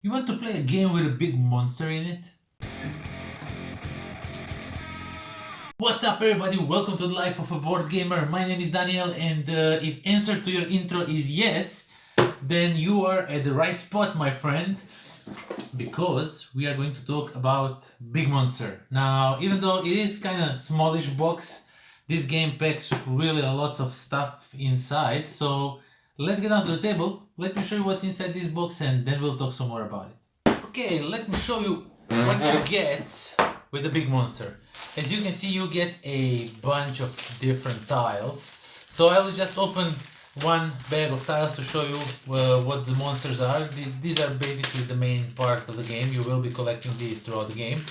You want to play a game with a big monster in it? What's up everybody, welcome to the Life of a Board Gamer. My name is Daniel and if answer to your intro is yes, then you are at the right spot my friend, because we are going to talk about Big Monster. Now, even though it is kind of smallish box, this game packs really a lot of stuff inside, so let's get down to the table. Let me show you what's inside this box and then we'll talk some more about it. Okay, let me show you what you get with the Big Monster. As you can see, you get a bunch of different tiles. So I will just open one bag of tiles to show you what the monsters are. These are basically the main part of the game. You will be collecting these throughout the game.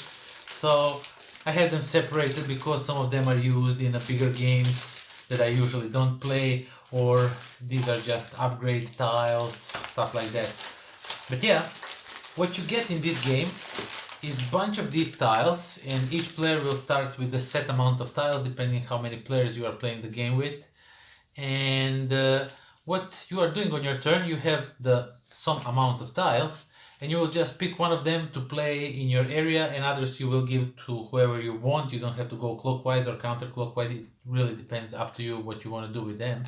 So I have them separated because some of them are used in the bigger games that I usually don't play, or these are just upgrade tiles, stuff like that. But yeah, what you get in this game is a bunch of these tiles, and each player will start with a set amount of tiles depending how many players you are playing the game with. And what you are doing on your turn, you have some amount of tiles, and you will just pick one of them to play in your area, and others you will give to whoever you want. You don't have to go clockwise or counterclockwise. It really depends, up to you what you want to do with them.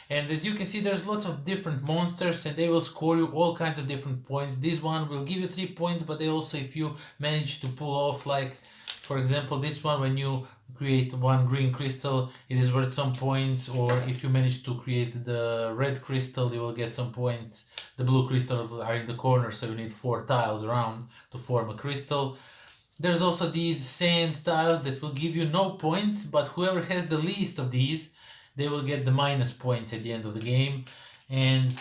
And as you can see, there's lots of different monsters and they will score you all kinds of different points. This one will give you 3 points, but they also, if you manage to pull off, like for example this one, when you create one green crystal, it is worth some points. Or if you manage to create the red crystal, you will get some points. The blue crystals are in the corner, so you need 4 tiles around to form a crystal. There's also these sand tiles that will give you no points, but whoever has the least of these, they will get the minus points at the end of the game. And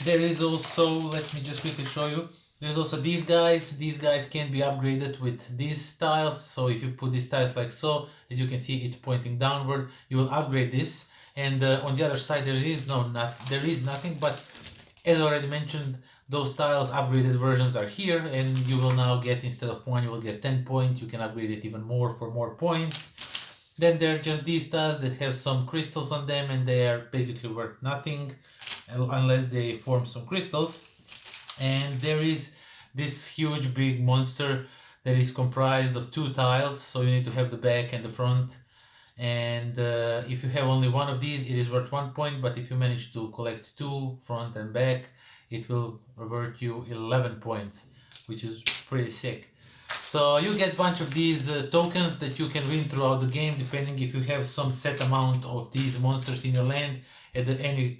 there is also, let me just quickly show you, there's also these guys can be upgraded with these tiles. So if you put these tiles like so, as you can see, it's pointing downward, you will upgrade this. And on the other side there is nothing, but as already mentioned, those tiles upgraded versions are here, and you will now get, instead of 1, you will get 10 points. You can upgrade it even more for more points. Then there are just these tiles that have some crystals on them, and they are basically worth nothing unless they form some crystals. And there is this huge big monster that is comprised of 2 tiles, so you need to have the back and the front. And if you have only one of these, it is worth 1 point, but if you manage to collect 2, front and back, it will revert you 11 points, which is pretty sick. So you get a bunch of these tokens that you can win throughout the game, depending if you have some set amount of these monsters in your land at any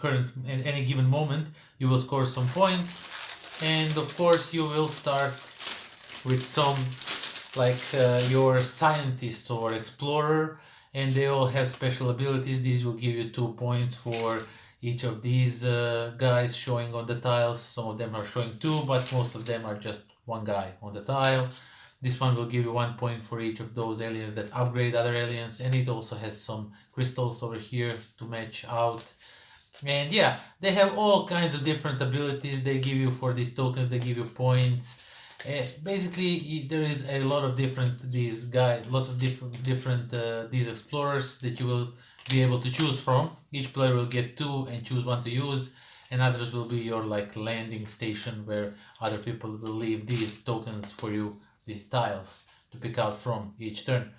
given moment. You will score some points, and of course you will start with some, like your scientist or explorer, and they all have special abilities. These will give you 2 points for each of these guys showing on the tiles. Some of them are showing 2, but most of them are just one guy on the tile. This one will give you 1 point for each of those aliens that upgrade other aliens, and it also has some crystals over here to match out. And yeah, they have all kinds of different abilities they give you for these tokens. They give you points. Basically, there is a lot of different lots of different these explorers that you will be able to choose from. Each player will get 2 and choose one to use, and others will be your like landing station where other people will leave these tokens for you, these tiles to pick out from each turn.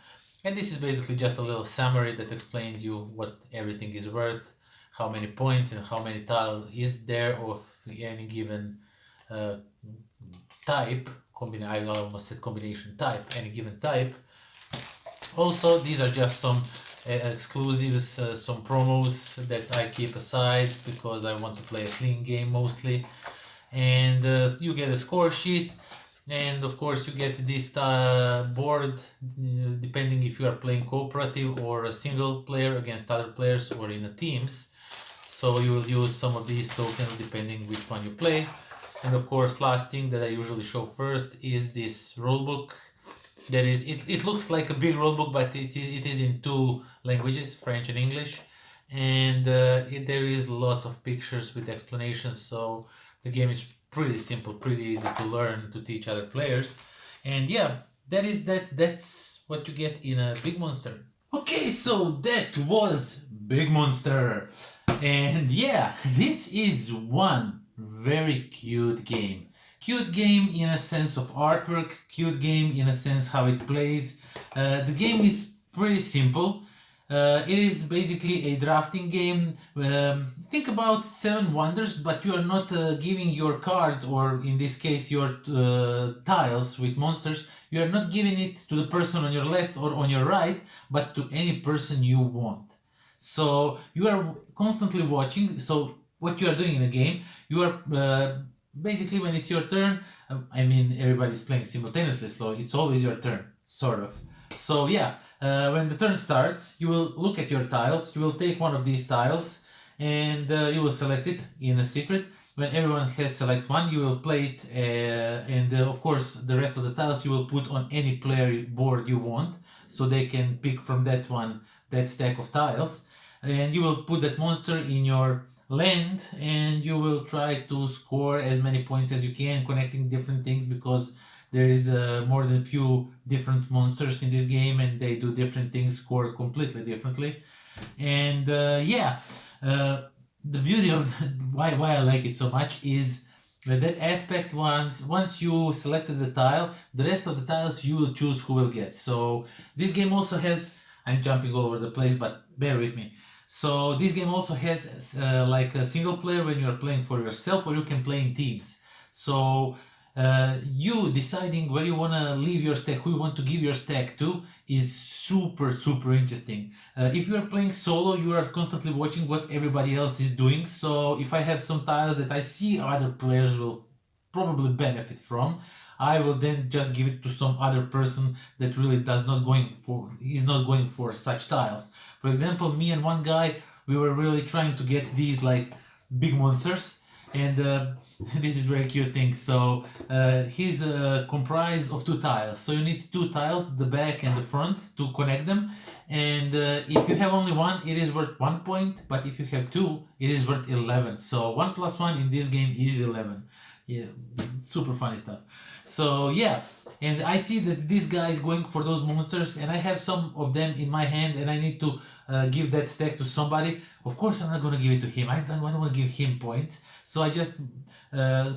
And this is basically just a little summary that explains you what everything is worth, how many points and how many tiles is there of any given type. I almost said combination type, any given type. Also, these are just some exclusives, some promos that I keep aside because I want to play a clean game mostly. And you get a score sheet, and of course you get this board depending if you are playing cooperative or a single player against other players or in a teams. So you will use some of these tokens depending which one you play. And of course, last thing that I usually show first is this rulebook. That is, it looks like a big rulebook, but it is in 2 languages, French and English. And there is lots of pictures with explanations, so the game is pretty simple, pretty easy to learn, to teach other players. And yeah, that's what you get in a Big Monster. Okay, so that was Big Monster. And yeah, this is one very cute game. Cute game in a sense of artwork, cute game in a sense how it plays. The game is pretty simple. It is basically a drafting game. Think about Seven Wonders, but you are not giving your cards, or in this case your tiles with monsters, you are not giving it to the person on your left or on your right, but to any person you want. So you are constantly watching. So what you are doing in a game, you are basically when it's your turn, I mean everybody's playing simultaneously, so it's always your turn, sort of. So yeah, when the turn starts, you will look at your tiles, you will take one of these tiles, and you will select it in a secret. When everyone has select one, you will play it, and of course the rest of the tiles you will put on any player board you want, so they can pick from that one, that stack of tiles, and you will put that monster in your land, and you will try to score as many points as you can, connecting different things, because there is more than few different monsters in this game, and they do different things, score completely differently. And the beauty of why I like it so much is that aspect. Once you selected the tile, the rest of the tiles you will choose who will get. So this game also has, I'm jumping all over the place, but bear with me. So this game also has like a single player when you are playing for yourself, or you can play in teams. So you deciding where you want to leave your stack, who you want to give your stack to, is super interesting. If you are playing solo, you are constantly watching what everybody else is doing. So if I have some tiles that I see other players will probably benefit from, I will then just give it to some other person that really is not going for such tiles. For example, me and one guy, we were really trying to get these like big monsters, and this is very cute thing. So he's comprised of two tiles, so you need two tiles, the back and the front, to connect them. And if you have only one, it is worth 1 point, but if you have two, it is worth 11. So 1 plus 1 in this game is 11. Yeah, super funny stuff. So yeah, and I see that this guy is going for those monsters, and I have some of them in my hand, and I need to give that stack to somebody. Of course I'm not going to give it to him. I don't want to give him points, so I just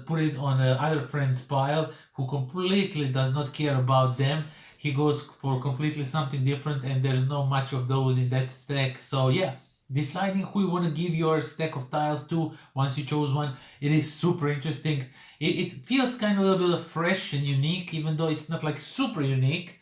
put it on other friend's pile who completely does not care about them. He goes for completely something different, and there's no much of those in that stack. So yeah, deciding who you want to give your stack of tiles to once you chose one, it is super interesting. It feels kind of a little bit fresh and unique, even though it's not like super unique,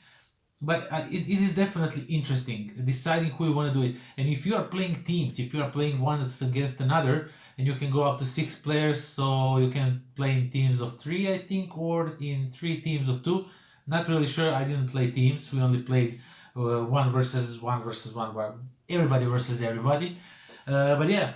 but it is definitely interesting deciding who you want to do it. And if you are playing teams, if you are playing one against another, and you can go up to 6 players, so you can play in teams of 3, I think, or in 3 teams of 2. Not really sure, I didn't play teams, we only played 1 versus 1 versus 1, everybody versus everybody. But yeah,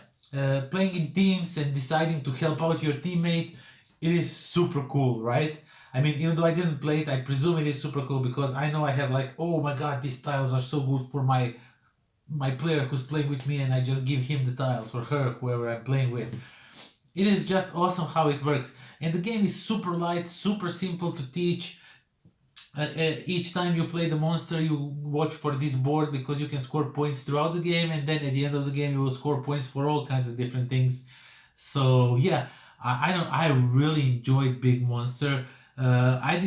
playing in teams and deciding to help out your teammate, it is super cool, right? I mean, even though I didn't play it, I presume it is super cool, because I know I have like, oh my god, these tiles are so good for my player who's playing with me, and I just give him the tiles, or her, whoever I'm playing with. It is just awesome how it works. And the game is super light, super simple to teach. Each time you play the monster, you watch for this board, because you can score points throughout the game, and then at the end of the game you will score points for all kinds of different things. So yeah, I really enjoyed Big Monster. I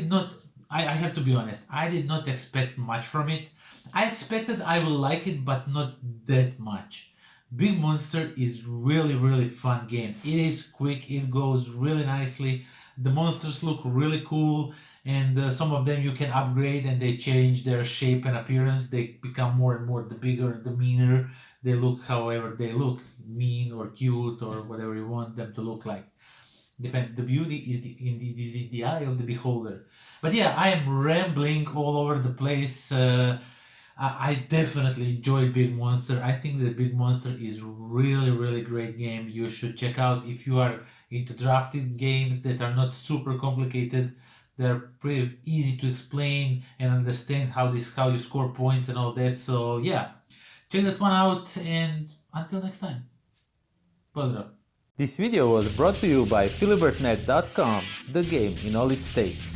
have to be honest, I did not expect much from it. I expected I will like it, but not that much. Big Monster is really fun game. It is quick, it goes really nicely. The monsters look really cool, and some of them you can upgrade, and they change their shape and appearance. They become more and more, the bigger, the meaner they look, however they look, mean or cute or whatever you want them to look like. The beauty is in the eye of the beholder. But yeah, I am rambling all over the place. I definitely enjoy Big Monster. I think that Big Monster is really great game. You should check out if you are into drafting games that are not super complicated. They're pretty easy to explain and understand how you score points and all that. So yeah, check that one out, and until next time. Pozdrav. This video was brought to you by philibertnet.com, the game in all its states.